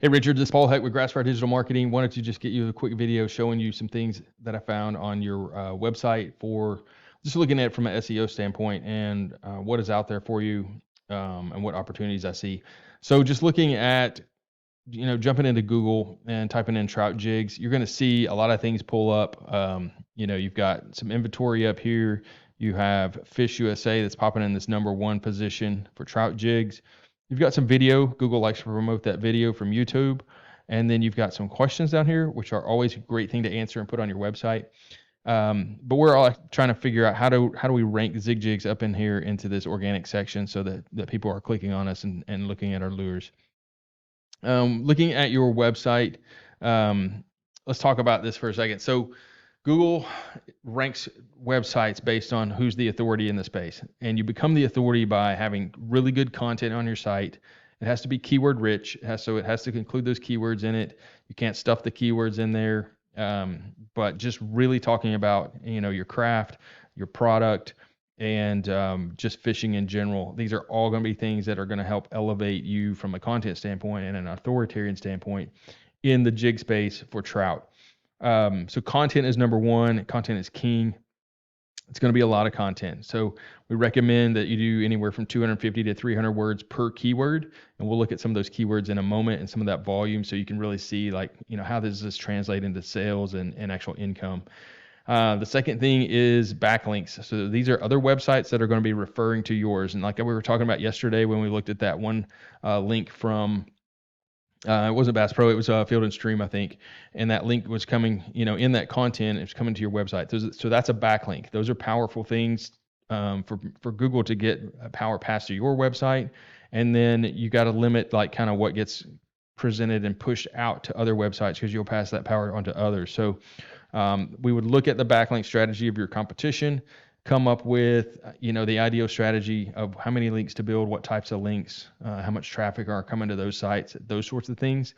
Hey Richard, this is Paul Heck with Grassfire Digital Marketing. Wanted to just get you a quick video showing you some things that I found on your website for just looking at it from an SEO standpoint and what is out there for you and what opportunities I see. So just looking at, jumping into Google and typing in trout jigs, you're going to see a lot of things pull up. You've got some inventory up here. You have Fish USA that's popping in this #1 position for trout jigs. You've got some video. Google likes to promote that video from YouTube. And then you've got some questions down here, which are always a great thing to answer and put on your website. But we're all trying to figure out how do we rank ZigJigs up in here into this organic section so that people are clicking on us and looking at our lures. Looking at your website, let's talk about this for a second. So Google ranks websites based on who's the authority in the space, and you become the authority by having really good content on your site. It has to be keyword rich, so it has to include those keywords in it. You can't stuff the keywords in there, but just really talking about your craft, your product, and just fishing in general. These are all going to be things that are going to help elevate you from a content standpoint and an authoritarian standpoint in the jig space for trout. So content is #1. Content is king. It's going to be a lot of content. So we recommend that you do anywhere from 250 to 300 words per keyword. And we'll look at some of those keywords in a moment and some of that volume so you can really see how does this translate into sales and actual income. The second thing is backlinks. So these are other websites that are going to be referring to yours. And like we were talking about yesterday when we looked at that one link from it wasn't Bass Pro, it was Field and Stream, I think. And that link was coming, in that content, it's coming to your website. So that's a backlink. Those are powerful things for Google to get power passed to your website. And then you got to limit kind of what gets presented and pushed out to other websites because you'll pass that power on to others. So we would look at the backlink strategy of your competition, come up with, the ideal strategy of how many links to build, what types of links, how much traffic are coming to those sites, those sorts of things,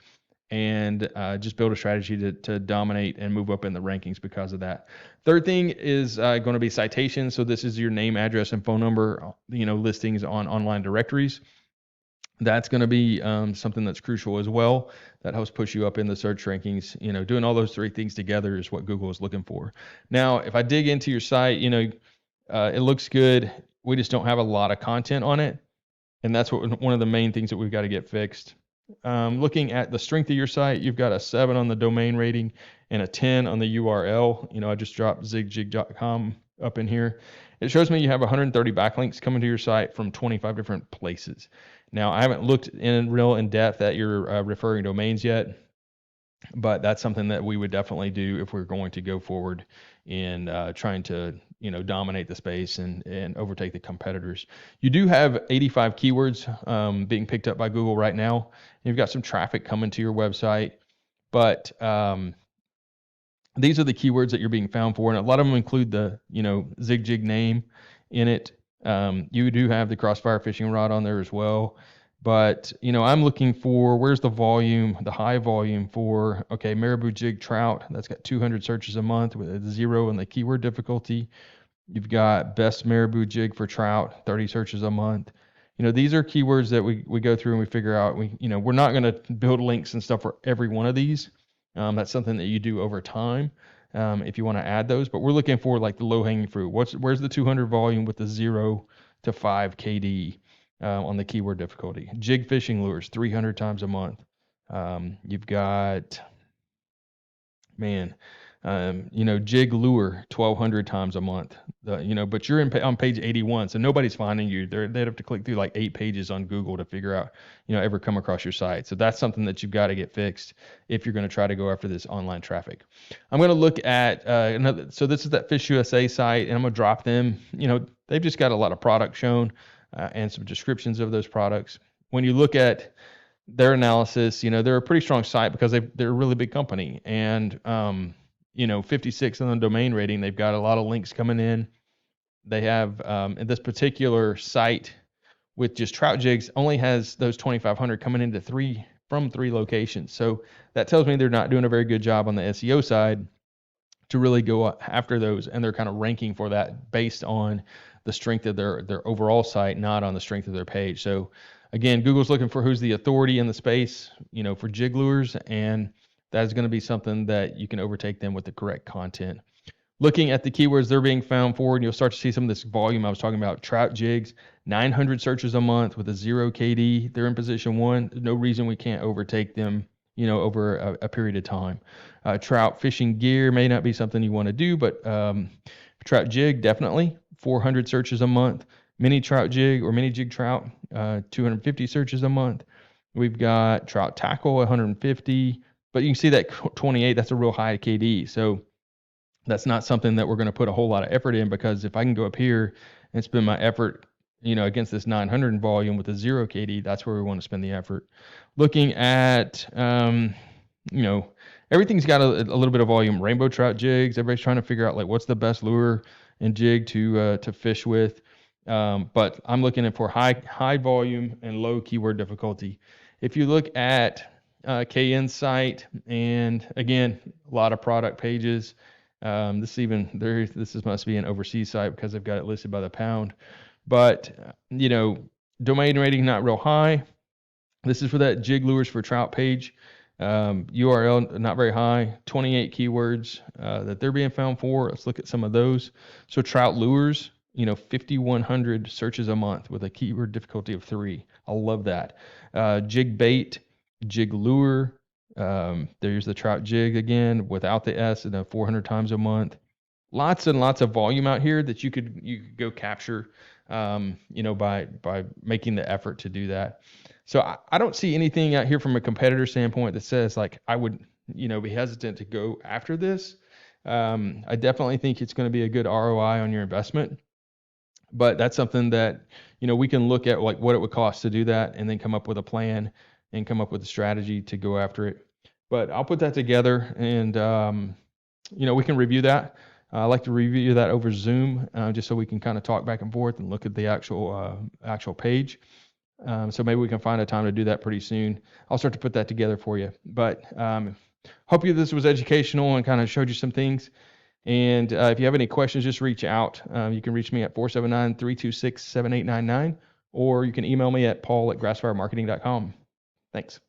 and just build a strategy to dominate and move up in the rankings because of that. Third thing is going to be citations. So this is your name, address, and phone number, listings on online directories. That's going to be something that's crucial as well. That helps push you up in the search rankings. Doing all those three things together is what Google is looking for. Now, if I dig into your site, it looks good. We just don't have a lot of content on it. And that's one of the main things that we've got to get fixed. Looking at the strength of your site, you've got a 7 on the domain rating and a 10 on the URL. I just dropped ZigJig.com up in here. It shows me you have 130 backlinks coming to your site from 25 different places. Now, I haven't looked in depth at your referring domains yet, but that's something that we would definitely do if we're going to go forward in trying to dominate the space and overtake the competitors. You do have 85 keywords being picked up by Google right now. You've got some traffic coming to your website, but these are the keywords that you're being found for, and a lot of them include the ZigJig name in it. You do have the Crossfire fishing rod on there as well. But, I'm looking for, where's the volume, the high volume for, marabou jig trout. That's got 200 searches a month with a 0 in the keyword difficulty. You've got best marabou jig for trout, 30 searches a month. These are keywords that we go through and we figure out, we're not going to build links and stuff for every one of these. That's something that you do over time if you want to add those. But we're looking for the low-hanging fruit. Where's the 200 volume with the 0 to 5 KD? On the keyword difficulty. Jig fishing lures, 300 times a month. You've got, jig lure, 1,200 times a month. But you're on page 81, so nobody's finding you. They'd have to click through 8 pages on Google to figure out, ever come across your site. So that's something that you've got to get fixed if you're going to try to go after this online traffic. I'm going to look at another. So this is that Fish USA site, and I'm going to drop them. They've just got a lot of products shown. And some descriptions of those products. When you look at their analysis, they're a pretty strong site because they're a really big company. And, 56 on the domain rating, they've got a lot of links coming in. They have this particular site with just trout jigs only has those 2,500 coming into from three locations. So that tells me they're not doing a very good job on the SEO side to really go after those. And they're kind of ranking for that based on the strength of their overall site, not on the strength of their page. So Again, Google's looking for who's the authority in the space, for jig lures, and that is going to be something that you can overtake them with the correct content. Looking at the keywords they're being found for, and you'll start to see some of this volume I was talking about. Trout jigs, 900 searches a month with a 0 KD. They're in position 1. No reason we can't overtake them, over a period of time. Trout fishing gear may not be something you want to do, but trout jig, definitely. 400 searches a month. Mini trout jig or mini jig trout, 250 searches a month. We've got trout tackle, 150. But you can see that 28, that's a real high KD. So that's not something that we're going to put a whole lot of effort in, because if I can go up here and spend my effort, against this 900 in volume with a 0 KD, that's where we want to spend the effort. Looking at, everything's got a little bit of volume. Rainbow trout jigs, everybody's trying to figure out what's the best lure and jig to fish with. But I'm looking at for high volume and low keyword difficulty. If you look at KN site, and again, a lot of product pages. This must be an overseas site because they've got it listed by the pound. But domain rating not real high. This is for that jig lures for trout page. URL not very high. 28 keywords that they're being found for. Let's look at some of those. So trout lures, 5,100 searches a month with a keyword difficulty of 3. I love that. Jig bait, jig lure. There's the trout jig again without the S, and 400 times a month. Lots and lots of volume out here that you could go capture, by making the effort to do that. So I don't see anything out here from a competitor standpoint that says I would, be hesitant to go after this. I definitely think it's going to be a good ROI on your investment, but that's something that, we can look at what it would cost to do that, and then come up with a plan and come up with a strategy to go after it. But I'll put that together, and we can review that. I like to review that over Zoom, just so we can kind of talk back and forth and look at the actual page. So maybe we can find a time to do that pretty soon. I'll start to put that together for you. But hope this was educational and kind of showed you some things. And if you have any questions, just reach out. You can reach me at 479-326-7899, or you can email me at paul@grassfiremarketing.com. Thanks.